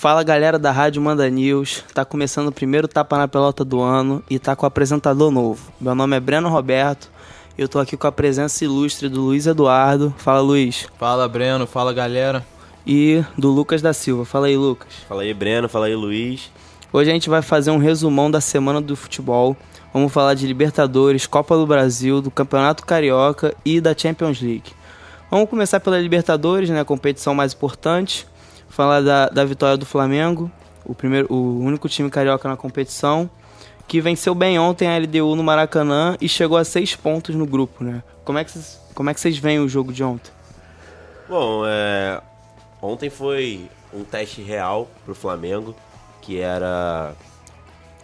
Fala galera da Rádio Manda News, tá começando o primeiro Tapa na Pelota do ano e tá com o apresentador novo. Meu nome é Breno Roberto, eu tô aqui com a presença ilustre do Luiz Eduardo. Fala, Luiz. Fala, Breno, fala galera. E do Lucas da Silva. Fala aí, Lucas. Fala aí, Breno, fala aí, Luiz. Hoje a gente vai fazer um resumão da semana do futebol. Vamos falar de Libertadores, Copa do Brasil, do Campeonato Carioca e da Champions League. Vamos começar pela Libertadores, né, a competição mais importante. Falar da vitória do Flamengo, o único time carioca na competição, que venceu bem ontem a LDU no Maracanã e chegou a 6 pontos no grupo, né? Como é que vocês veem o jogo de ontem? Bom, ontem foi um teste real pro Flamengo, que era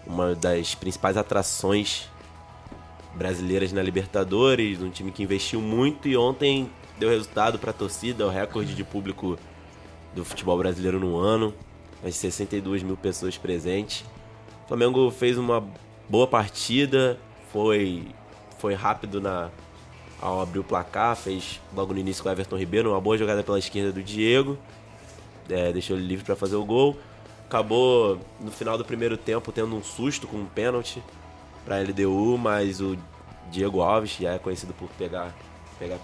uma das principais atrações brasileiras na Libertadores, um time que investiu muito e ontem deu resultado pra torcida, o recorde de público do futebol brasileiro no ano, as 62 mil pessoas presentes. O Flamengo fez uma boa partida, foi rápido ao abrir o placar, fez logo no início com o Everton Ribeiro, uma boa jogada pela esquerda do Diego, deixou ele livre para fazer o gol. Acabou no final do primeiro tempo tendo um susto com um pênalti para a LDU, mas o Diego Alves, já é conhecido por pegar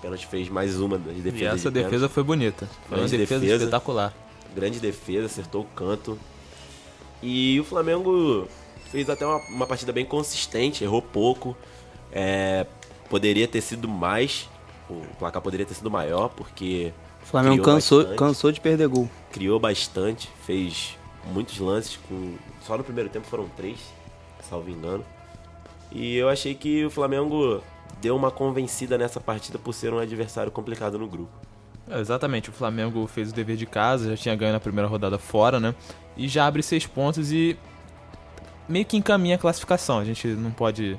pênalti, fez mais uma das defesas. E essa defesa foi bonita. Foi uma defesa espetacular. Grande defesa, acertou o canto. E o Flamengo fez até uma partida bem consistente, errou pouco. Poderia ter sido mais, o placar poderia ter sido maior, porque o Flamengo cansou de perder gol. Criou bastante, fez muitos lances, só no primeiro tempo foram 3, salvo engano. E eu achei que o Flamengo deu uma convencida nessa partida por ser um adversário complicado no grupo. Exatamente, o Flamengo fez o dever de casa, já tinha ganho na primeira rodada fora, né? E já abre 6 pontos e meio que encaminha a classificação. A gente não pode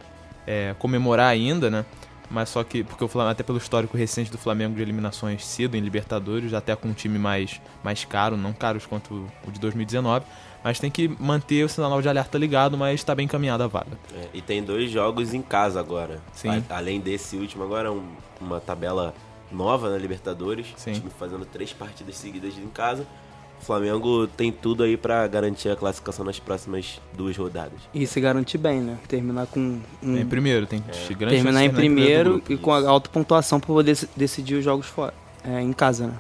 comemorar ainda, né? Mas só que, porque o Flamengo, até pelo histórico recente do Flamengo de eliminações cedo em Libertadores, até com um time mais caro, não caros quanto o de 2019, mas tem que manter o sinal de alerta ligado, mas está bem encaminhada a vaga. E tem 2 jogos em casa agora. Sim. Além desse último, agora uma tabela nova na Libertadores. Sim. O time fazendo 3 partidas seguidas em casa. O Flamengo tem tudo aí para garantir a classificação nas próximas 2 rodadas. E se garantir bem, né? Terminar com Em primeiro, tem grande terminar em primeiro do e com a alta pontuação para poder decidir os jogos fora, em casa, né?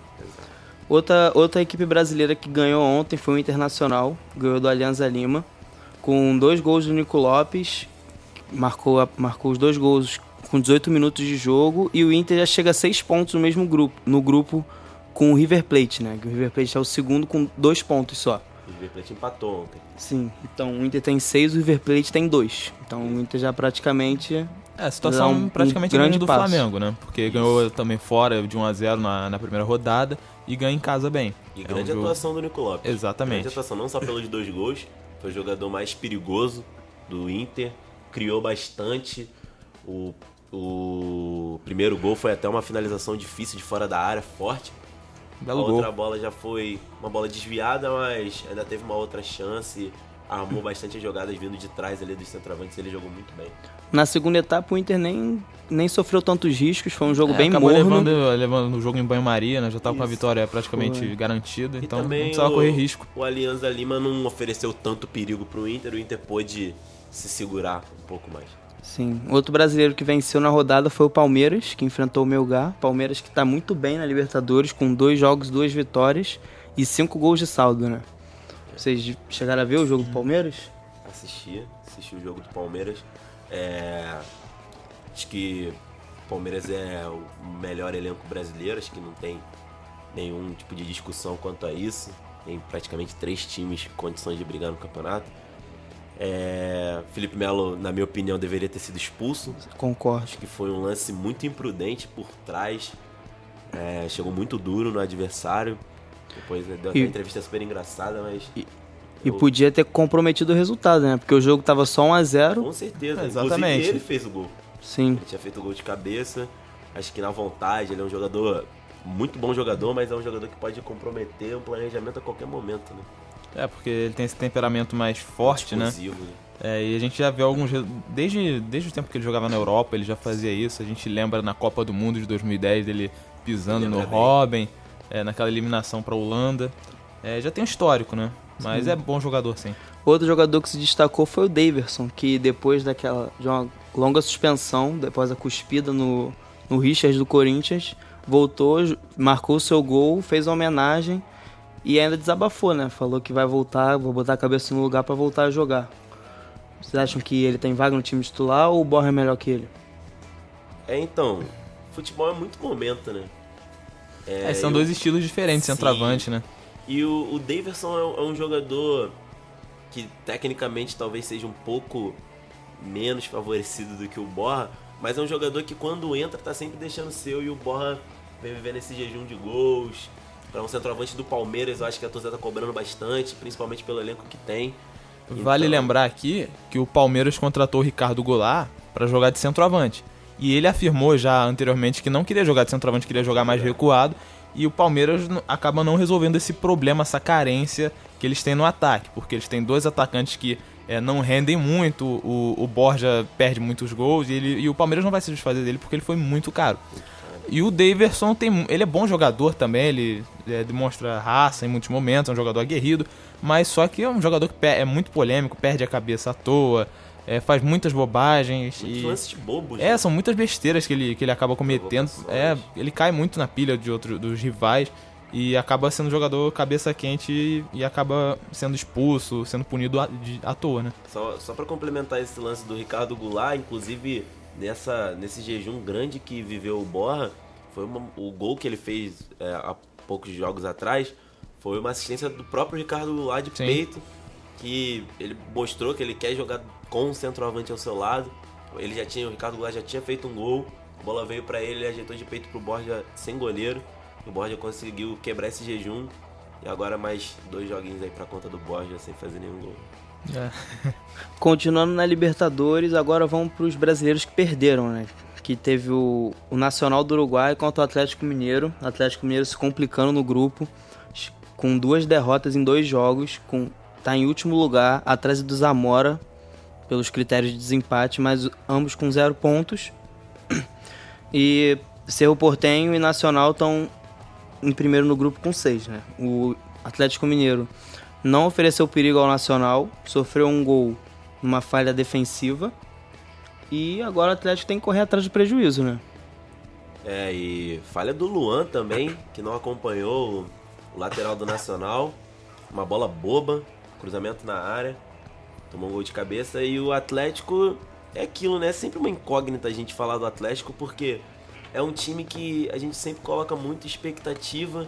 Outra equipe brasileira que ganhou ontem foi o Internacional, ganhou do Alianza Lima, com 2 gols do Nico Lopes, marcou os 2 gols com 18 minutos de jogo, e o Inter já chega a 6 pontos no grupo com o River Plate, né? O River Plate é o segundo com 2 pontos só. O River Plate empatou ontem. Sim, então o Inter tem 6, o River Plate tem 2. Então o Inter já praticamente... a situação praticamente grande do passo. Flamengo, né? Porque ganhou também fora de 1-0 na primeira rodada e ganha em casa bem. E grande atuação do Nico Lopes. Exatamente. Grande atuação não só pelos 2 gols, foi o jogador mais perigoso do Inter, criou bastante. O primeiro gol foi até uma finalização difícil de fora da área, forte. Belo A gol. outra bola já foi uma bola desviada, mas ainda teve uma outra chance. Armou bastante as jogadas vindo de trás ali dos centroavantes, ele jogou muito bem. Na segunda etapa o Inter nem sofreu tantos riscos, foi um jogo bem acabou morno. levando o jogo em banho-maria, né? Já estava com a Isso. vitória praticamente garantida, E então não também precisava correr risco. O Alianza Lima não ofereceu tanto perigo pro Inter, o Inter pôde se segurar um pouco mais. Sim, outro brasileiro que venceu na rodada foi o Palmeiras, que enfrentou o Melgar. Palmeiras que está muito bem na Libertadores, com 2 jogos, 2 vitórias e 5 gols de saldo, né? Vocês chegaram a ver o jogo do Palmeiras? Assisti o jogo do Palmeiras. Acho que o Palmeiras é o melhor elenco brasileiro, acho que não tem nenhum tipo de discussão quanto a isso. Tem praticamente 3 times com condições de brigar no campeonato. Felipe Melo, na minha opinião, deveria ter sido expulso. Concordo. Acho que foi um lance muito imprudente por trás. Chegou muito duro no adversário. Depois deu até uma entrevista super engraçada, mas... E podia ter comprometido o resultado, né? Porque o jogo tava só 1-0. Com certeza. Exatamente. Inclusive ele fez o gol. Sim. Ele tinha feito o gol de cabeça. Acho que na vontade, ele é um jogador... Muito bom jogador, mas é um jogador que pode comprometer um planejamento a qualquer momento, né? Porque ele tem esse temperamento mais forte, explosivo, né? E a gente já vê alguns... Desde o tempo que ele jogava na Europa, ele já fazia isso. A gente lembra na Copa do Mundo de 2010, ele pisando no Robben, naquela eliminação para a Holanda. Já tem um histórico, né? Mas é bom jogador, sim. Outro jogador que se destacou foi o Daverson, que depois de uma longa suspensão, depois da cuspida no Richards do Corinthians, voltou, marcou o seu gol, fez uma homenagem e ainda desabafou, né? Falou que vai voltar, vou botar a cabeça no lugar para voltar a jogar. Vocês acham que ele tem vaga no time titular ou o Borja é melhor que ele? Então, futebol é muito momento, né? São dois estilos diferentes, Sim. centroavante, né? E o Daverson é um jogador que tecnicamente talvez seja um pouco menos favorecido do que o Borja, mas é um jogador que quando entra tá sempre deixando o seu, e o Borja vem vivendo esse jejum de gols. Para um centroavante do Palmeiras, eu acho que a torcida tá cobrando bastante, principalmente pelo elenco que tem. Vale lembrar aqui que o Palmeiras contratou o Ricardo Goulart para jogar de centroavante. E ele afirmou já anteriormente que não queria jogar de centroavante, queria jogar mais recuado. E o Palmeiras acaba não resolvendo esse problema, essa carência que eles têm no ataque. Porque eles têm dois atacantes que não rendem muito, o Borja perde muitos gols e o Palmeiras não vai se desfazer dele porque ele foi muito caro. E o Daverson, ele é bom jogador também, ele demonstra raça em muitos momentos, é um jogador aguerrido, mas só que é um jogador que é muito polêmico, perde a cabeça à toa, faz muitas bobagens. Muitos lances bobos. São muitas besteiras que ele acaba cometendo. Ele cai muito na pilha dos rivais e acaba sendo jogador cabeça quente e acaba sendo expulso, sendo punido à toa, né? Só para complementar esse lance do Ricardo Goulart, inclusive nesse jejum grande que viveu o Borja, o gol que ele fez há poucos jogos atrás foi uma assistência do próprio Ricardo Goulart de peito, que ele mostrou que ele quer jogar com um centroavante ao seu lado. O Ricardo Goulart já tinha feito um gol, a bola veio para ele ajeitou de peito pro Borja sem goleiro, e o Borja conseguiu quebrar esse jejum, e agora mais 2 joguinhos aí pra conta do Borja sem fazer nenhum gol. Continuando na Libertadores, agora vamos para os brasileiros que perderam, né? Que teve o Nacional do Uruguai contra o Atlético Mineiro. O Atlético Mineiro se complicando no grupo, com 2 derrotas em 2 jogos, tá em último lugar, atrás do Zamora, pelos critérios de desempate, mas ambos com 0 pontos. E Cerro Porteño e Nacional estão em primeiro no grupo com 6, né? O Atlético Mineiro não ofereceu perigo ao Nacional, sofreu um gol numa falha defensiva e agora o Atlético tem que correr atrás do prejuízo, né? E falha do Luan também, que não acompanhou o lateral do Nacional, uma bola boba, cruzamento na área, tomou um gol de cabeça. E o Atlético é aquilo, né? É sempre uma incógnita a gente falar do Atlético, porque é um time que a gente sempre coloca muita expectativa,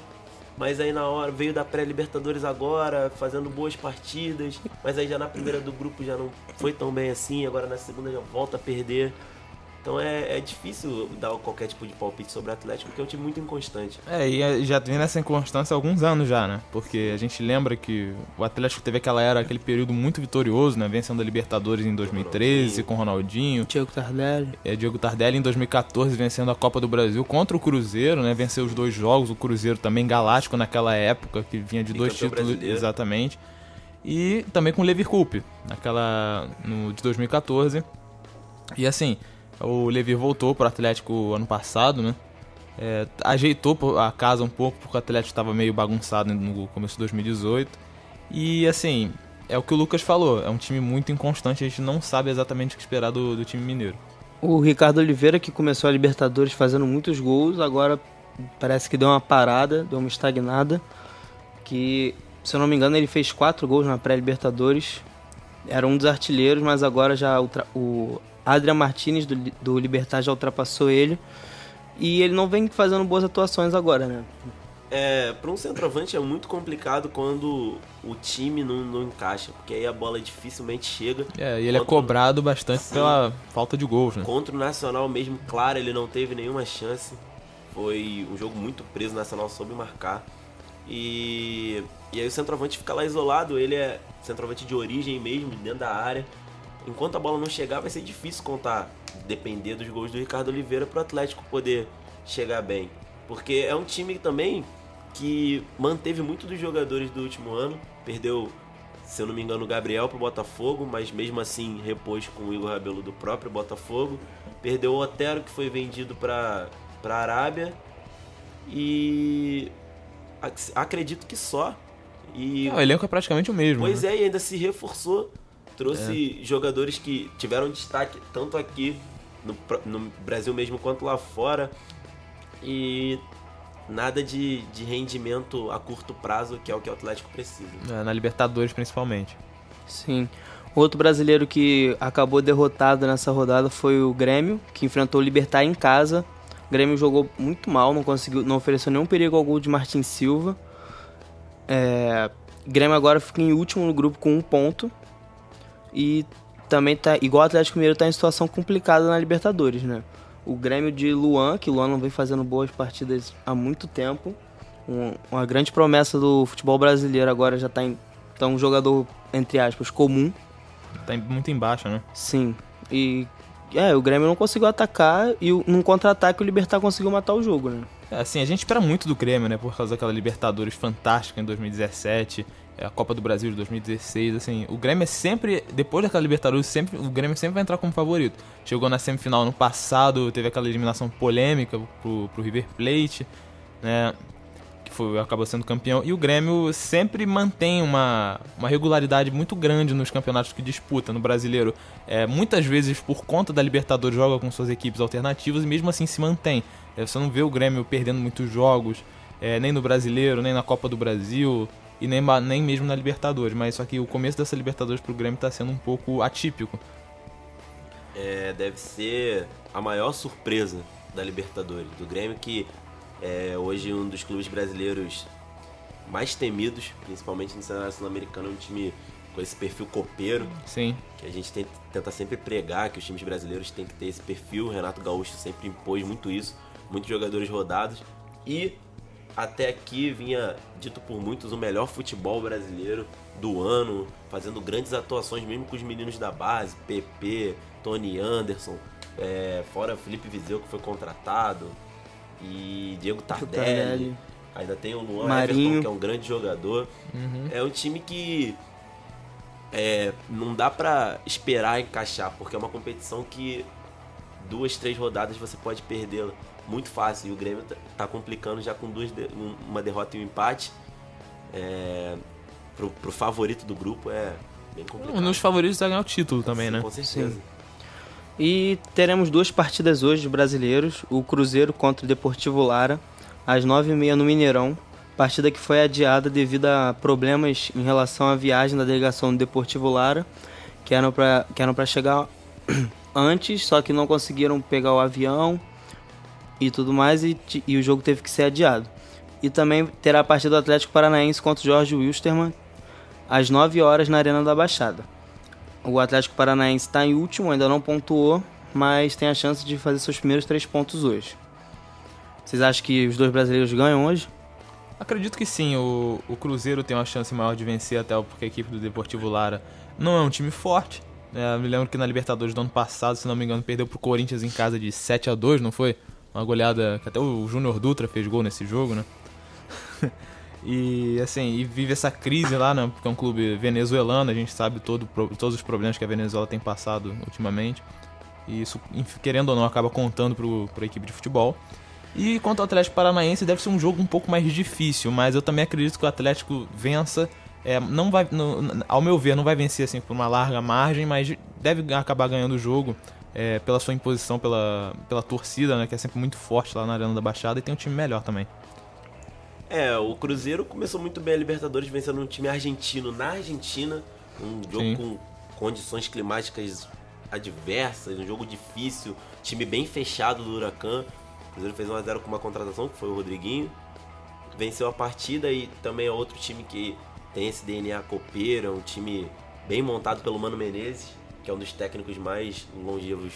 mas aí na hora veio da pré-Libertadores agora, fazendo boas partidas, mas aí já na primeira do grupo já não foi tão bem assim, agora na segunda já volta a perder. Então é difícil dar qualquer tipo de palpite sobre o Atlético, porque é um time muito inconstante. E já vem nessa inconstância há alguns anos já, né? Porque a gente lembra que o Atlético teve aquele período muito vitorioso, né? Vencendo a Libertadores em 2013 com Ronaldinho. Diego Tardelli em 2014 vencendo a Copa do Brasil contra o Cruzeiro, né? Venceu os 2 jogos, o Cruzeiro também galáctico naquela época, que vinha de 2 títulos brasileiro. Exatamente. E também com o Leverkusen, de 2014. E assim, o Levir voltou pro Atlético ano passado, né? Ajeitou a casa um pouco, porque o Atlético estava meio bagunçado no começo de 2018. E assim, é o que o Lucas falou, é um time muito inconstante, a gente não sabe exatamente o que esperar do time mineiro. O Ricardo Oliveira, que começou a Libertadores fazendo muitos gols, agora parece que deu uma parada, deu uma estagnada. Que, se eu não me engano, ele fez 4 gols na pré-Libertadores. Era um dos artilheiros, mas agora já o Adrian Martínez do Libertad já ultrapassou ele. E ele não vem fazendo boas atuações agora, né? Para um centroavante é muito complicado quando o time não encaixa, porque aí a bola dificilmente chega. E ele é cobrado bastante pela falta de gols, né? Contra o Nacional mesmo, claro, ele não teve nenhuma chance. Foi um jogo muito preso, o Nacional soube marcar. E aí o centroavante fica lá isolado, ele é centroavante de origem mesmo, dentro da área. Enquanto a bola não chegar, vai ser difícil contar, depender dos gols do Ricardo Oliveira para o Atlético poder chegar bem. Porque é um time também que manteve muito dos jogadores do último ano. Perdeu, se eu não me engano, o Gabriel pro Botafogo, mas mesmo assim repôs com o Igor Rabelo do próprio Botafogo. Perdeu o Otero, que foi vendido para a Arábia. E acredito que só. E O elenco é praticamente o mesmo. pois né? é, e ainda se reforçou. Trouxe jogadores que tiveram destaque tanto aqui no Brasil mesmo quanto lá fora. E nada de rendimento a curto prazo, que é o que o Atlético precisa. Na Libertadores, principalmente. Sim. Outro brasileiro que acabou derrotado nessa rodada foi o Grêmio, que enfrentou o Libertad em casa. O Grêmio jogou muito mal, não ofereceu nenhum perigo ao gol de Martin Silva. O Grêmio agora fica em último no grupo com 1 ponto. E também tá, igual o Atlético Mineiro, tá em situação complicada na Libertadores, né? O Grêmio de Luan, que o Luan não vem fazendo boas partidas há muito tempo. Uma grande promessa do futebol brasileiro agora já tá um jogador, entre aspas, comum. Tá muito embaixo, né? Sim. E o Grêmio não conseguiu atacar e num contra-ataque o Libertad conseguiu matar o jogo, né? Assim, a gente espera muito do Grêmio, né? Por causa daquela Libertadores fantástica em 2017, a Copa do Brasil de 2016, assim, o Grêmio é sempre, depois daquela Libertadores, o Grêmio sempre vai entrar como favorito. Chegou na semifinal no passado, teve aquela eliminação polêmica pro River Plate, né? Acabou sendo campeão. E o Grêmio sempre mantém uma regularidade muito grande nos campeonatos que disputa. No brasileiro, muitas vezes por conta da Libertadores joga com suas equipes alternativas e mesmo assim se mantém. Você não vê o Grêmio perdendo muitos jogos, nem no brasileiro, nem na Copa do Brasil e nem mesmo na Libertadores. Mas só que o começo dessa Libertadores pro Grêmio está sendo um pouco atípico. Deve ser a maior surpresa da Libertadores, do Grêmio, que hoje um dos clubes brasileiros mais temidos, principalmente no cenário sul-americano, um time com esse perfil copeiro. Sim. Que a gente tenta sempre pregar que os times brasileiros têm que ter esse perfil. O Renato Gaúcho sempre impôs muito isso, muitos jogadores rodados. E até aqui vinha dito por muitos o melhor futebol brasileiro do ano, fazendo grandes atuações mesmo com os meninos da base, PP, Tony Anderson, fora Felipe Viseu, que foi contratado, e Diego Tardelli. Ainda tem o Luan Marinho. Everton, que é um grande jogador. É um time que não dá pra esperar encaixar, porque é uma competição que 2, 3 rodadas você pode perdê-la muito fácil. E o Grêmio tá complicando já com uma derrota e um empate. Pro favorito do grupo é bem complicado. Um dos favoritos é ganhar o título também, Sim, né? com certeza. Sim. E teremos 2 partidas hoje de brasileiros. O Cruzeiro contra o Deportivo Lara, às 9h30 no Mineirão. Partida que foi adiada devido a problemas em relação à viagem da delegação do Deportivo Lara, que eram para chegar antes, só que não conseguiram pegar o avião e tudo mais, e o jogo teve que ser adiado. E também terá a partida do Atlético Paranaense contra o Jorge Wilstermann, às 9 horas na Arena da Baixada. O Atlético Paranaense está em último, ainda não pontuou, mas tem a chance de fazer seus primeiros 3 pontos hoje. Vocês acham que os 2 brasileiros ganham hoje? Acredito que sim, o Cruzeiro tem uma chance maior de vencer, até porque a equipe do Deportivo Lara não é um time forte. Eu me lembro que na Libertadores do ano passado, se não me engano, perdeu pro Corinthians em casa de 7-2, não foi? Uma goleada que até o Júnior Dutra fez gol nesse jogo, né? E assim, vive essa crise lá, né? Porque é um clube venezuelano, a gente sabe todos os problemas que a Venezuela tem passado ultimamente. E isso, querendo ou não, acaba contando pra equipe de futebol. E quanto ao Atlético Paranaense, deve ser um jogo um pouco mais difícil, mas eu também acredito que o Atlético vença. Não vai, ao meu ver, não vai vencer assim por uma larga margem, mas deve acabar ganhando o jogo pela sua imposição, pela torcida, né, que é sempre muito forte lá na Arena da Baixada, e tem um time melhor também. O Cruzeiro começou muito bem a Libertadores, vencendo um time argentino na Argentina, um jogo Sim. com condições climáticas adversas, um jogo difícil, time bem fechado do Huracan. O Cruzeiro fez 1-0 com uma contratação, que foi o Rodriguinho, venceu a partida. E também é outro time que tem esse DNA copeiro, é um time bem montado pelo Mano Menezes, que é um dos técnicos mais longevos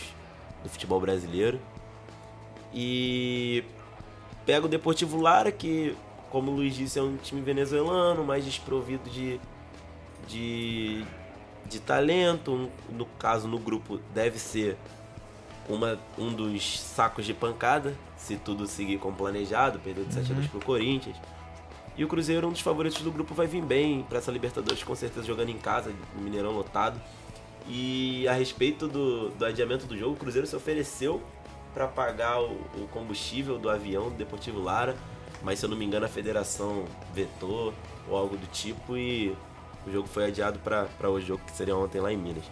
do futebol brasileiro. E pega o Deportivo Lara, que, como o Luiz disse, é um time venezuelano, mais desprovido de talento. No caso, no grupo, deve ser um dos sacos de pancada, se tudo seguir como planejado, perdeu de 7-2 pro Corinthians. E o Cruzeiro, um dos favoritos do grupo, vai vir bem para essa Libertadores, com certeza jogando em casa, no Mineirão lotado. E a respeito do adiamento do jogo, o Cruzeiro se ofereceu para pagar o combustível do avião do Deportivo Lara. mas se eu não me engano a federação vetou ou algo do tipo e o jogo foi adiado para hoje, jogo que seria ontem lá em Minas.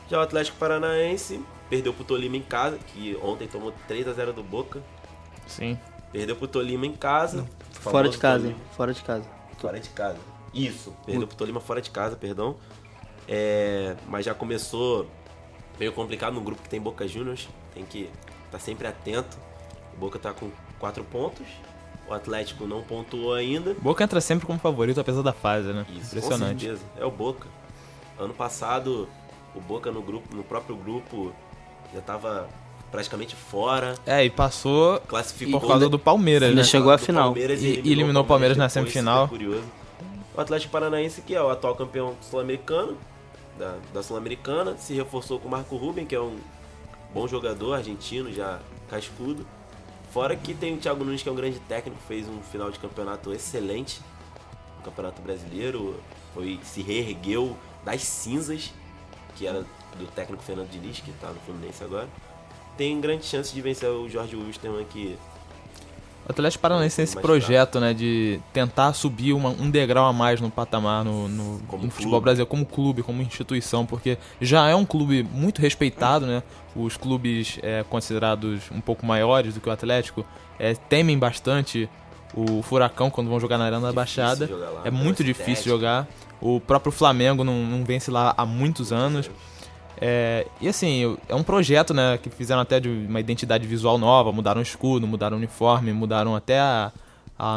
Já o Atlético Paranaense perdeu pro Tolima em casa, que ontem tomou 3-0 do Boca. Sim. Perdeu pro Tolima em casa. Fora de casa, Tolima. fora de casa. Fora de casa. Isso, perdeu pro Tolima fora de casa, perdão. Mas já começou meio complicado no grupo que tem Boca Juniors. Tem que estar sempre atento. O Boca tá com 4 pontos. O Atlético não pontuou ainda. Boca entra sempre como favorito, apesar da fase, né? Isso, Impressionante. com certeza. É o Boca. Ano passado, o Boca no próprio grupo já tava praticamente fora. E passou Classificou por causa do Palmeiras, Ainda né? chegou à do final. Palmeiras E eliminou o Palmeiras na depois, semifinal. super curioso. O Atlético Paranaense, que é o atual campeão sul-americano, da Sul-Americana, se reforçou com o Marco Ruben, que é um bom jogador argentino, já cascudo. Fora que tem o Thiago Nunes, que é um grande técnico, fez um final de campeonato excelente no Campeonato Brasileiro, se reergueu das cinzas, que era do técnico Fernando Diniz, que está no Fluminense agora. Tem grande chance de vencer o Jorge Wilstermann, que O Atlético Paranaense tem esse mais projeto, né, de tentar subir um degrau a mais no patamar no futebol clube. brasileiro, como clube, como instituição, porque já é um clube muito respeitado, né? Os clubes considerados um pouco maiores do que o Atlético temem bastante o Furacão quando vão jogar na Arena da Baixada. jogar lá, É muito pela difícil estética. jogar. O próprio Flamengo não vence lá há muitos anos. E assim, é um projeto, né, que fizeram até de uma identidade visual nova, mudaram o escudo, mudaram o uniforme, mudaram até a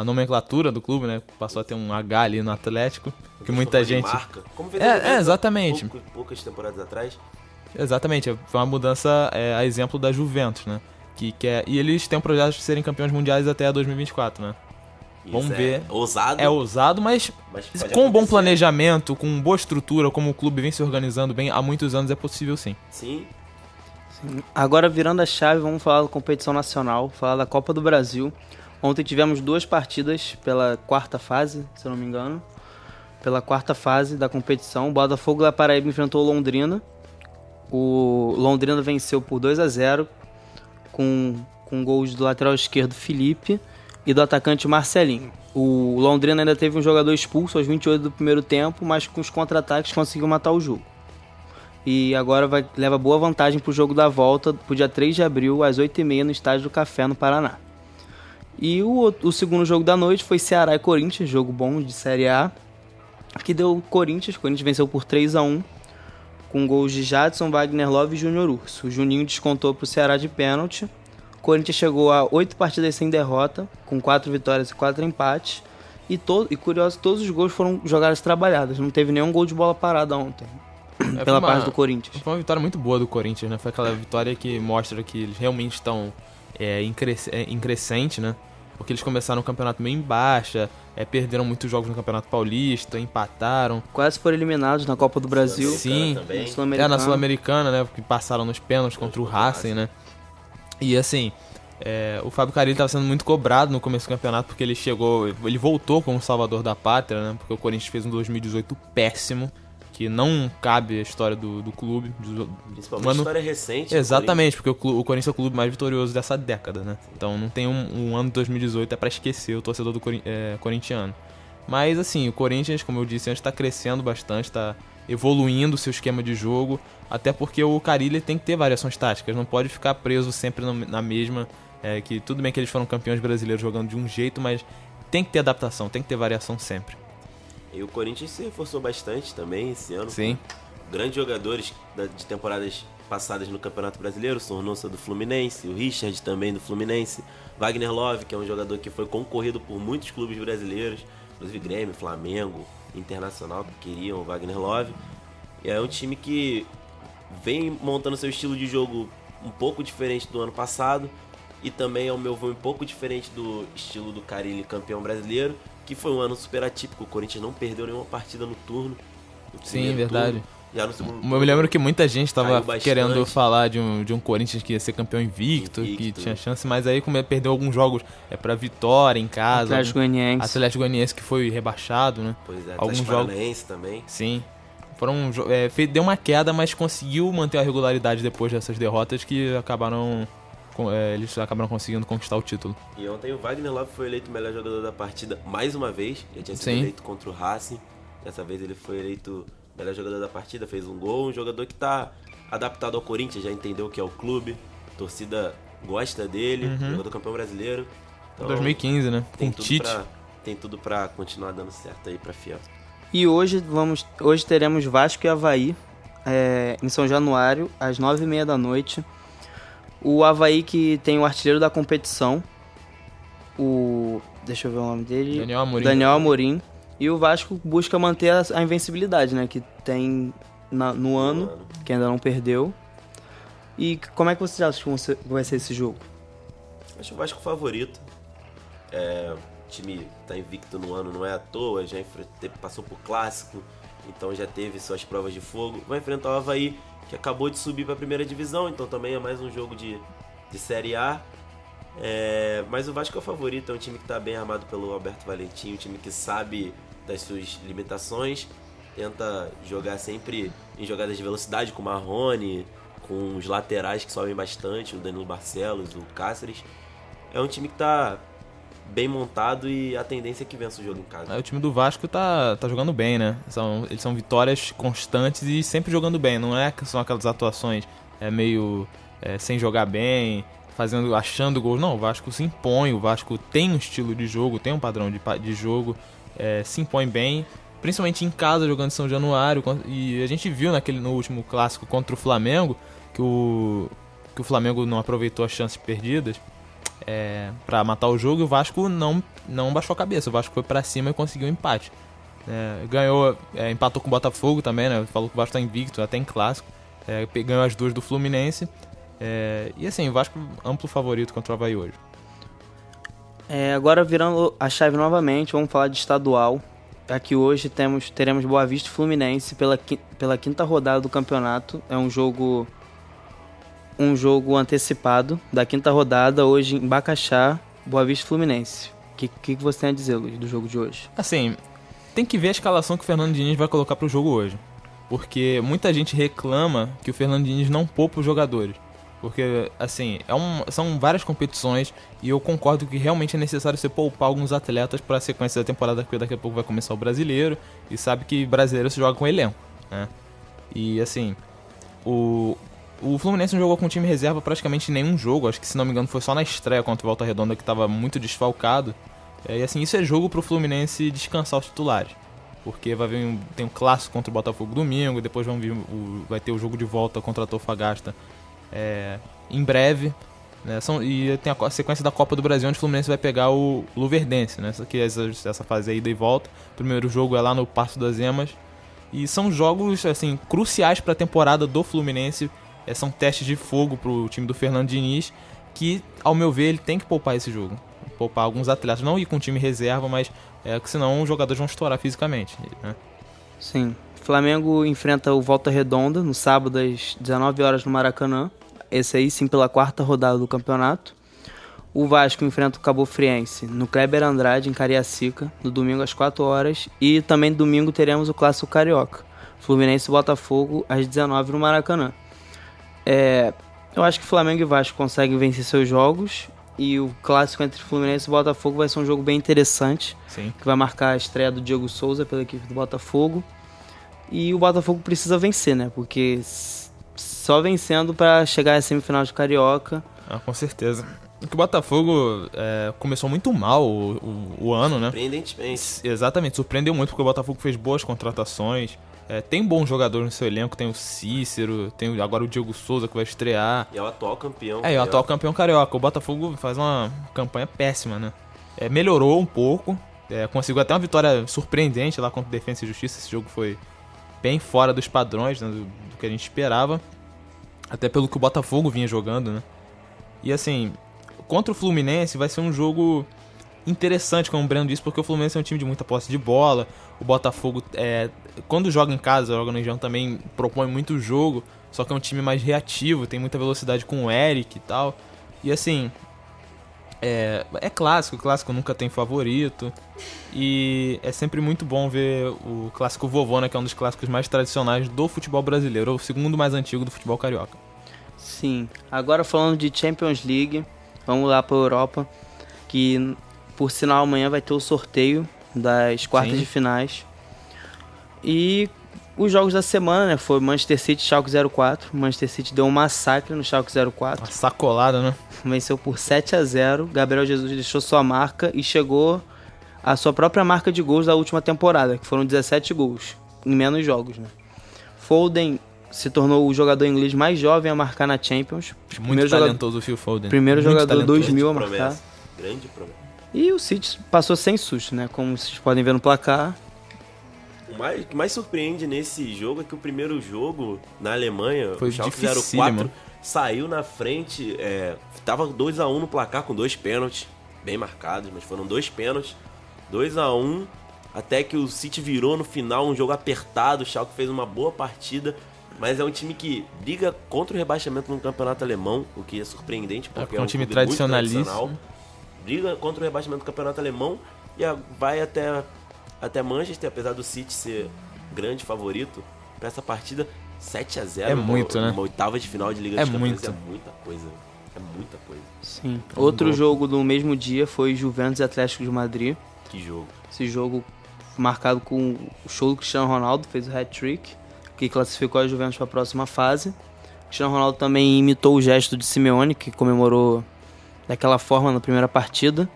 nomenclatura do clube, né, passou a ter um H ali no Atlético, que muita gente... Marca. Como fez exatamente. Poucas temporadas atrás. Exatamente, foi uma mudança a exemplo da Juventus, né, e eles têm um projeto de serem campeões mundiais até 2024, né. Vamos ver. Ousado. É ousado, mas pode com um bom acontecer. planejamento, com boa estrutura, como o clube vem se organizando bem há muitos anos, é possível sim. Sim. Agora, virando a chave, vamos falar da competição nacional, falar da Copa do Brasil. Ontem tivemos 2 partidas pela quarta fase, se eu não me engano. Pela quarta fase da competição, o Botafogo da Paraíba enfrentou o Londrina. O Londrina venceu por 2-0, com gols do lateral esquerdo Felipe e do atacante Marcelinho. O Londrina ainda teve um jogador expulso aos 28 do primeiro tempo, mas com os contra-ataques conseguiu matar o jogo. E agora leva boa vantagem para o jogo da volta, pro dia 3 de abril, às 8h30, no Estádio do Café, no Paraná. E o segundo jogo da noite foi Ceará e Corinthians, jogo bom de Série A, que deu Corinthians. O Corinthians venceu por 3-1, com gols de Jadson, Wagner Love e Júnior Urso. O Juninho descontou para o Ceará de pênalti. O Corinthians chegou a 8 partidas sem derrota, com 4 vitórias e 4 empates. E curioso, todos os gols foram jogadas trabalhadas. Não teve nenhum gol de bola parada ontem, pela parte do Corinthians. Foi uma vitória muito boa do Corinthians, né? Foi aquela vitória que mostra que eles realmente estão em crescente, né? Porque eles começaram o campeonato meio em baixa, perderam muitos jogos no Campeonato Paulista, empataram. Quase foram eliminados na Copa do Brasil. Sim. Também. Sul-Americana. Na Sul-Americana, né? Porque passaram nos pênaltis contra o Racing, né? E assim, o Fábio Carille estava sendo muito cobrado no começo do campeonato, porque ele voltou como salvador da pátria, né? Porque o Corinthians fez um 2018 péssimo, que não cabe a história do clube. Principalmente história recente. Exatamente, porque o Corinthians é o clube mais vitorioso dessa década, né? Então não tem um ano de 2018 para esquecer o torcedor do corintiano. Mas assim, o Corinthians, como eu disse antes, está crescendo bastante, está evoluindo o seu esquema de jogo, até porque o Carille tem que ter variações táticas, não pode ficar preso sempre na mesma, que tudo bem que eles foram campeões brasileiros jogando de um jeito, mas tem que ter adaptação, tem que ter variação sempre. E o Corinthians se reforçou bastante também esse ano. Sim. Grandes jogadores de temporadas passadas no Campeonato Brasileiro, o Sornosa do Fluminense, o Richard também do Fluminense, Wagner Love, que é um jogador que foi concorrido por muitos clubes brasileiros, inclusive Grêmio, Flamengo, Internacional, que queriam o Wagner Love. E é um time que vem montando seu estilo de jogo um pouco diferente do ano passado e também, ao meu ver, um pouco diferente do estilo do Carille, campeão brasileiro, que foi um ano super atípico. O Corinthians não perdeu nenhuma partida no turno. Sim, verdade. Turno, já no segundo Eu turno, me lembro que muita gente estava caiu bastante. querendo falar de um Corinthians que ia ser campeão invicto, que tinha chance, mas aí como perdeu alguns jogos para Vitória em casa, Atlético Goianiense que foi rebaixado, né? Pois é, alguns Atlético jogos Paranaense também. Sim. Deu uma queda, mas conseguiu manter a regularidade depois dessas derrotas que acabaram eles acabaram conseguindo conquistar o título. E ontem o Wagner Love foi eleito o melhor jogador da partida mais uma vez. Já tinha sido Sim. eleito contra o Racing. Dessa vez ele foi eleito o melhor jogador da partida, fez um gol. Um jogador que tá adaptado ao Corinthians, já entendeu o que é o clube. A torcida gosta dele, jogador campeão brasileiro. Então, 2015, né? Com Tite. Tem tudo pra continuar dando certo aí pra Fiel. E hoje teremos Vasco e Avaí em São Januário, às 9h30 da noite. O Avaí, que tem o artilheiro da competição, deixa eu ver o nome dele, Daniel Amorim. E o Vasco busca manter a invencibilidade, né, que tem no ano, que ainda não perdeu. E como é que você acha que vai ser esse jogo? Acho o Vasco favorito. O time tá invicto no ano, não é à toa, já passou por clássico, então já teve suas provas de fogo. Vai enfrentar o Avaí, que acabou de subir para a primeira divisão, então também é mais um jogo de Série A. Mas o Vasco é o favorito, é um time que está bem armado pelo Alberto Valentim, um time que sabe das suas limitações, tenta jogar sempre em jogadas de velocidade com o Marrone, com os laterais que sobem bastante, o Danilo Barcelos, o Cáceres. É um time que está bem montado e a tendência é que vença o jogo em casa. O time do Vasco tá jogando bem, né? Eles são vitórias constantes e sempre jogando bem. Não é que são aquelas atuações meio sem jogar bem, achando gols. Não, o Vasco se impõe, o Vasco tem um estilo de jogo, tem um padrão de jogo, se impõe bem, principalmente em casa, jogando em São Januário. E a gente viu no último clássico contra o Flamengo que o Flamengo não aproveitou as chances perdidas para matar o jogo, e o Vasco não baixou a cabeça. O Vasco foi para cima e conseguiu um empate. Empatou com o Botafogo também, né? Falou que o Vasco tá invicto, até em clássico. Ganhou as duas do Fluminense. E assim, o Vasco amplo favorito contra o Avaí hoje. Agora virando a chave novamente, vamos falar de estadual. Aqui hoje teremos Boa Vista e Fluminense pela quinta rodada do campeonato. É um jogo antecipado da quinta rodada, hoje em Bacaxá, Boa Vista e Fluminense. O que você tem a dizer, Luiz, do jogo de hoje? Assim, tem que ver a escalação que o Fernando Diniz vai colocar pro jogo hoje. Porque muita gente reclama que o Fernando Diniz não poupa os jogadores. Porque, assim, são várias competições e eu concordo que realmente é necessário você poupar alguns atletas para a sequência da temporada, porque daqui a pouco vai começar o brasileiro e sabe que brasileiro se joga com elenco, né? E, assim, o Fluminense não jogou com time reserva praticamente nenhum jogo. Acho que, se não me engano, foi só na estreia contra o Volta Redonda, que estava muito desfalcado. E assim, isso é jogo pro Fluminense descansar os titulares. Porque tem um clássico contra o Botafogo domingo, depois vai ter o jogo de volta contra a Antofagasta em breve. Né? E tem a sequência da Copa do Brasil, onde o Fluminense vai pegar o Luverdense. Né? Essa fase aí, ida e volta. O primeiro jogo é lá no Paço das Emas. E são jogos assim, cruciais para a temporada do Fluminense. São testes de fogo pro time do Fernando Diniz, que, ao meu ver, ele tem que poupar esse jogo. Poupar alguns atletas, não ir com time reserva, mas que senão os jogadores vão estourar fisicamente, né? Sim. Flamengo enfrenta o Volta Redonda no sábado às 19 horas no Maracanã. Esse aí sim pela quarta rodada do campeonato. O Vasco enfrenta o Cabo Friense no Kleber Andrade, em Cariacica, no domingo às 4 horas. E também domingo teremos o Clássico Carioca, Fluminense e Botafogo às 19 no Maracanã. Eu acho que Flamengo e Vasco conseguem vencer seus jogos. E o clássico entre Fluminense e Botafogo vai ser um jogo bem interessante. Sim. Que vai marcar a estreia do Diego Souza pela equipe do Botafogo. E o Botafogo precisa vencer, né? Porque só vencendo para chegar à semifinal de Carioca. Com certeza. Porque o Botafogo começou muito mal o ano, né? Surpreendentemente. Exatamente, surpreendeu muito porque o Botafogo fez boas contratações. Tem bons jogadores no seu elenco, tem o Cícero, tem agora o Diego Souza que vai estrear. E é o atual campeão. E o atual campeão carioca. O Botafogo faz uma campanha péssima, né? Melhorou um pouco, conseguiu até uma vitória surpreendente lá contra o Defensa e Justiça. Esse jogo foi bem fora dos padrões, né, do que a gente esperava. Até pelo que o Botafogo vinha jogando, né? E assim, contra o Fluminense vai ser um jogo interessante, como o Breno disse, porque o Fluminense é um time de muita posse de bola. O Botafogo, quando joga em casa, joga no Engenhão, também propõe muito jogo, só que é um time mais reativo, tem muita velocidade com o Eric e tal. E assim, é clássico, o clássico nunca tem favorito. E é sempre muito bom ver o clássico vovô, né, que é um dos clássicos mais tradicionais do futebol brasileiro, ou o segundo mais antigo do futebol carioca. Sim. Agora falando de Champions League, vamos lá para a Europa, que por sinal amanhã vai ter o sorteio das quartas Sim. de finais. E os jogos da semana, né, foi Manchester City e Schalke 04. Manchester City deu um massacre no Schalke 04. Uma sacolada, né? Venceu por 7-0. Gabriel Jesus deixou sua marca e chegou à sua própria marca de gols da última temporada, que foram 17 gols em menos jogos, né? Foden se tornou o jogador inglês mais jovem a marcar na Champions. Muito talentoso o Phil Foden. Primeiro Muito jogador talentoso. 2000 a Grande marcar. promessa. Grande promessa. E o City passou sem susto, né? Como vocês podem ver no placar. O que mais surpreende nesse jogo é que o primeiro jogo na Alemanha, Foi o Schalke dificílimo. 04, saiu na frente, tava 2-1 no placar com 2 pênaltis, bem marcados, mas foram 2 pênaltis, 2-1, até que o City virou no final, um jogo apertado, o Schalke fez uma boa partida, mas é um time que briga contra o rebaixamento no campeonato alemão, o que é surpreendente, porque É um time clube muito tradicionalíssimo. tradicional. Briga contra o rebaixamento do campeonato alemão e vai até Manchester, apesar do City ser grande favorito para essa partida. 7-0 É muito, né? Uma oitava de final de Liga É dos Campeões. muito. É muita coisa. É muita coisa. Sim. Outro gol. jogo do mesmo dia foi Juventus e Atlético de Madrid. Que jogo. Esse jogo marcado com o show do Cristiano Ronaldo, fez o hat-trick, que classificou a Juventus para a próxima fase. O Cristiano Ronaldo também imitou o gesto de Simeone, que comemorou daquela forma na primeira partida.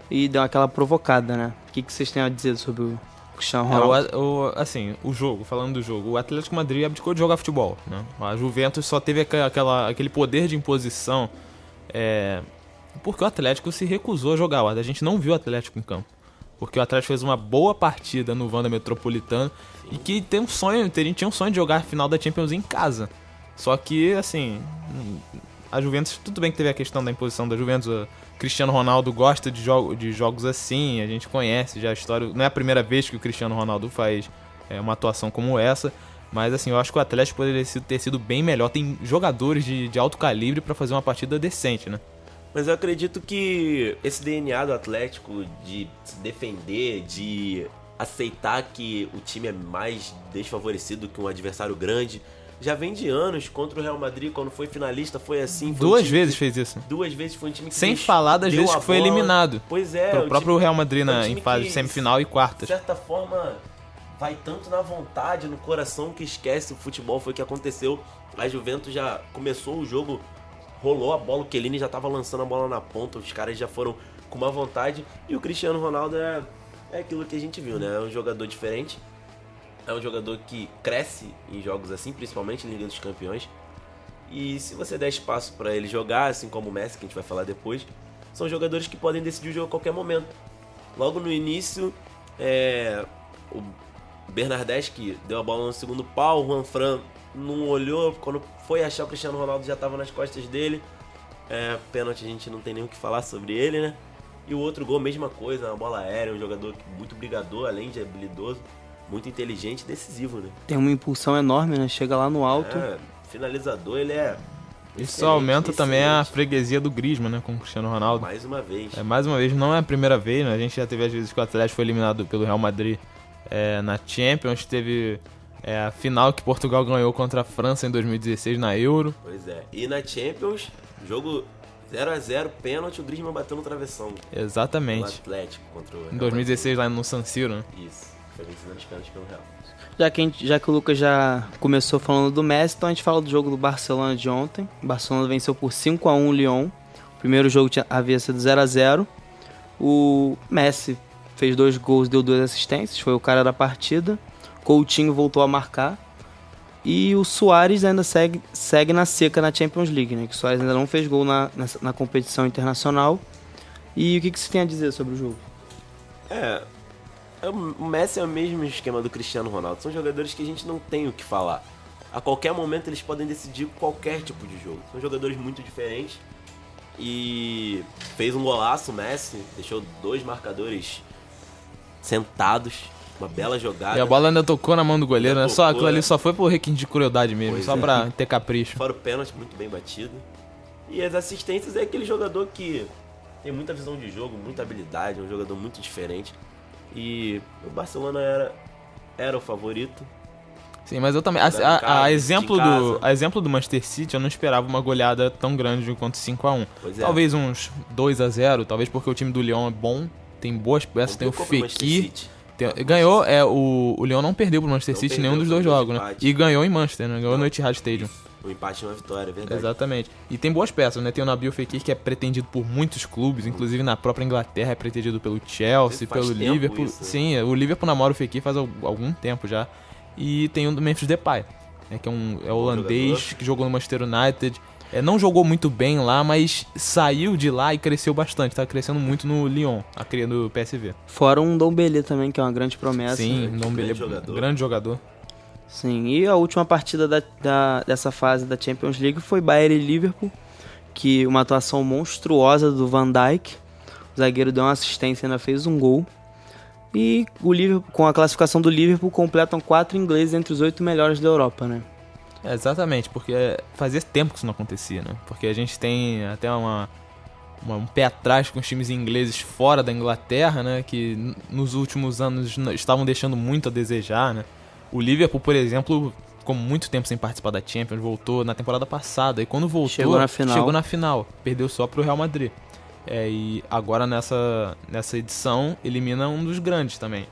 E deu aquela provocada, né? O que vocês têm a dizer sobre o Cristiano Ronaldo? Assim, o jogo, falando do jogo, o Atlético Madrid abdicou de jogar futebol, né? A Juventus só teve aquele poder de imposição porque o Atlético se recusou a jogar. A gente não viu o Atlético em campo. Porque o Atlético fez uma boa partida no Wanda Metropolitano e que tinha um sonho de jogar a final da Champions em casa. Só que, assim, a Juventus, tudo bem que teve a questão da imposição da Juventus, o Cristiano Ronaldo gosta de jogos assim, a gente conhece já a história, não é a primeira vez que o Cristiano Ronaldo faz uma atuação como essa, mas assim, eu acho que o Atlético poderia ter sido bem melhor, tem jogadores de alto calibre para fazer uma partida decente, né? Mas eu acredito que esse DNA do Atlético de se defender, de aceitar que o time é mais desfavorecido que um adversário grande, já vem de anos. Contra o Real Madrid, quando foi finalista, foi assim. Foi Duas vezes fez isso. Duas vezes foi um time que sem falar das vezes que foi eliminado. Pois é. Pro próprio Real Madrid um time em fase que, semifinal e de quartas. certa forma, vai tanto na vontade, no coração, que esquece o futebol. Foi o que aconteceu. A Juventus já começou o jogo, rolou a bola, o Chiellini já tava lançando a bola na ponta, os caras já foram com uma vontade. E o Cristiano Ronaldo é aquilo que a gente viu, né? É um jogador diferente. É um jogador que cresce em jogos assim, principalmente em Liga dos Campeões. E se você der espaço para ele jogar, assim como o Messi, que a gente vai falar depois, são jogadores que podem decidir o jogo a qualquer momento. Logo no início, o Bernardes, que deu a bola no segundo pau, o Juanfran não olhou, quando foi achar o Cristiano Ronaldo já estava nas costas dele. Pênalti, a gente não tem nem o que falar sobre ele, né? E o outro gol, mesma coisa, uma bola aérea, um jogador muito brigador, além de habilidoso, muito inteligente e decisivo, né? Tem uma impulsão enorme, né? Chega lá no alto. Finalizador, ele é... Isso aumenta também a freguesia do Griezmann, né, com o Cristiano Ronaldo. Mais uma vez. Mais uma vez, não é a primeira vez, né? A gente já teve as vezes que o Atlético foi eliminado pelo Real Madrid na Champions, teve a final que Portugal ganhou contra a França em 2016 na Euro. Pois é. E na Champions, jogo 0-0, pênalti, o Griezmann bateu no travessão. Exatamente. No Atlético contra o Real Em 2016 lá no San Siro, né? Isso. Foi vencido nos pênaltis pelo Real. Já que o Lucas já começou falando do Messi, então a gente fala do jogo do Barcelona de ontem. O Barcelona venceu por 5-1 o Lyon. O primeiro jogo havia sido 0-0. O Messi fez 2 gols, deu 2 assistências, foi o cara da partida. Coutinho voltou a marcar. E o Suárez ainda segue na seca na Champions League, né? Que o Suárez ainda não fez gol na competição internacional. E o que você tem a dizer sobre o jogo? O Messi é o mesmo esquema do Cristiano Ronaldo. São jogadores que a gente não tem o que falar. A qualquer momento eles podem decidir qualquer tipo de jogo. São jogadores muito diferentes. E fez um golaço o Messi, deixou 2 marcadores sentados. Uma bela jogada. E a bola ainda tocou na mão do goleiro, né? Só aquilo ali só foi por requinte de crueldade mesmo, Pois só pra ter capricho. Fora o pênalti, muito bem batido. E as assistências é aquele jogador que tem muita visão de jogo, muita habilidade, é um jogador muito diferente. E o Barcelona era o favorito. Sim, mas eu também. Jogando em casa, A exemplo em casa. a exemplo do Manchester City, eu não esperava uma goleada tão grande quanto 5-1. Pois é. Talvez uns 2-0, talvez porque o time do Lyon é bom, tem boas peças, tem o Complicou pro Manchester Fekir. City. Ganhou, o Lyon não perdeu pro Manchester Não City perdeu, nenhum dos foi dois um jogos, né? empate. E ganhou em Manchester, né? Ganhou no Etihad Stadium. Um empate e uma vitória, é verdade. Exatamente. E tem boas peças, né? Tem o Nabil Fekir, que é pretendido por muitos clubes, inclusive na própria Inglaterra é pretendido pelo Chelsea, Faz pelo tempo Liverpool. isso, né? Sim, o Liverpool namora o Fekir faz algum tempo já. E tem o do Memphis Depay, né? Que é holandês, jogador. que jogou no Manchester United. Não jogou muito bem lá, mas saiu de lá e cresceu bastante. Tá crescendo muito no Lyon, a cria do PSV. Fora um Ndombele também, que é uma grande promessa. Sim, grande Ndombele, jogador. grande jogador. Sim, e a última partida dessa fase da Champions League foi Bayern e Liverpool, que uma atuação monstruosa do Van Dijk. O zagueiro deu uma assistência e ainda fez um gol. E o Liverpool, com a classificação do Liverpool, completam 4 ingleses entre os 8 melhores da Europa, né? Exatamente, porque fazia tempo que isso não acontecia, né? Porque a gente tem até um pé atrás com os times ingleses fora da Inglaterra, né? Que nos últimos anos estavam deixando muito a desejar, né? O Liverpool, por exemplo, ficou muito tempo sem participar da Champions, voltou na temporada passada. E quando voltou, Chegou na final. Perdeu só pro Real Madrid. E agora nessa edição elimina um dos grandes também.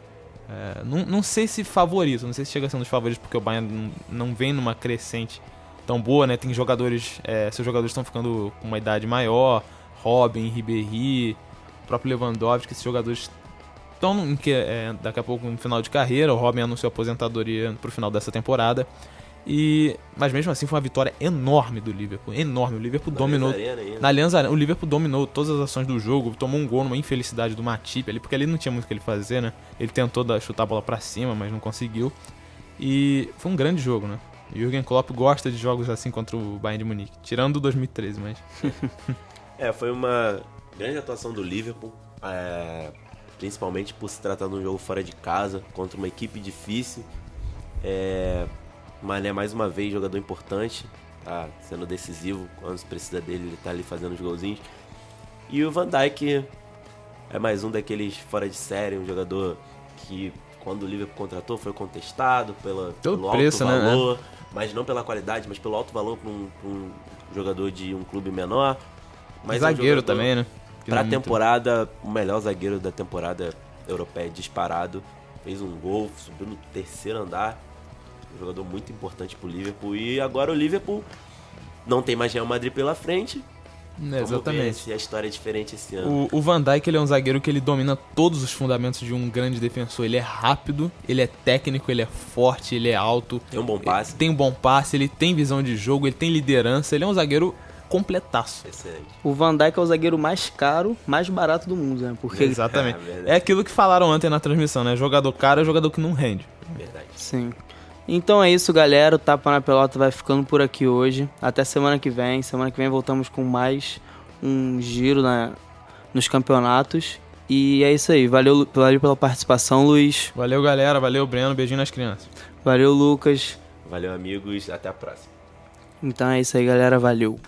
Não sei se favorito, não sei se chega a ser um dos favoritos, porque o Bayern não vem numa crescente tão boa, né? Tem jogadores, seus jogadores estão ficando com uma idade maior, Robin, Ribéry, o próprio Lewandowski, esses jogadores estão daqui a pouco no final de carreira. O Robin anunciou aposentadoria pro final dessa temporada. Mas mesmo assim foi uma vitória enorme do Liverpool, enorme. O Liverpool dominou na Allianz Arena. O Liverpool dominou todas as ações do jogo, tomou um gol numa infelicidade do Matip ali, porque ali não tinha muito o que ele fazer, né? Ele tentou chutar a bola pra cima, mas não conseguiu. E foi um grande jogo, né? O Jürgen Klopp gosta de jogos assim contra o Bayern de Munique, tirando o 2013, mas... Foi uma grande atuação do Liverpool, principalmente por se tratar de um jogo fora de casa, contra uma equipe difícil. Mané, mais uma vez, jogador importante, tá sendo decisivo quando se precisa dele, ele tá ali fazendo os golzinhos. E o Van Dijk é mais um daqueles fora de série, um jogador que, quando o Liverpool contratou, foi contestado pelo preço, alto né? valor, mas não pela qualidade, mas pelo alto valor para um jogador de um clube menor. Mas zagueiro um também, né? Pra temporada, o melhor zagueiro da temporada europeia disparado. Fez um gol, subiu no terceiro andar. Um jogador muito importante pro Liverpool. E agora o Liverpool não tem mais Real Madrid pela frente. Exatamente. Vamos ver se a história é diferente esse ano. O Van Dijk, ele é um zagueiro que ele domina todos os fundamentos de um grande defensor. Ele é rápido, ele é técnico, ele é forte, ele é alto. Tem um bom passe. Tem um bom passe, ele tem visão de jogo, ele tem liderança. Ele é um zagueiro completaço. Excelente. O Van Dijk é o zagueiro mais caro, mais barato do mundo, né? Porque Exatamente. verdade. É aquilo que falaram ontem na transmissão, né? Jogador caro é jogador que não rende. Verdade. Sim. Então é isso, galera. O Tapa na Pelota vai ficando por aqui hoje. Até semana que vem. Semana que vem voltamos com mais um giro nos campeonatos. E é isso aí. Valeu pela participação, Luiz. Valeu, galera. Valeu, Breno. Beijinho nas crianças. Valeu, Lucas. Valeu, amigos. Até a próxima. Então é isso aí, galera. Valeu.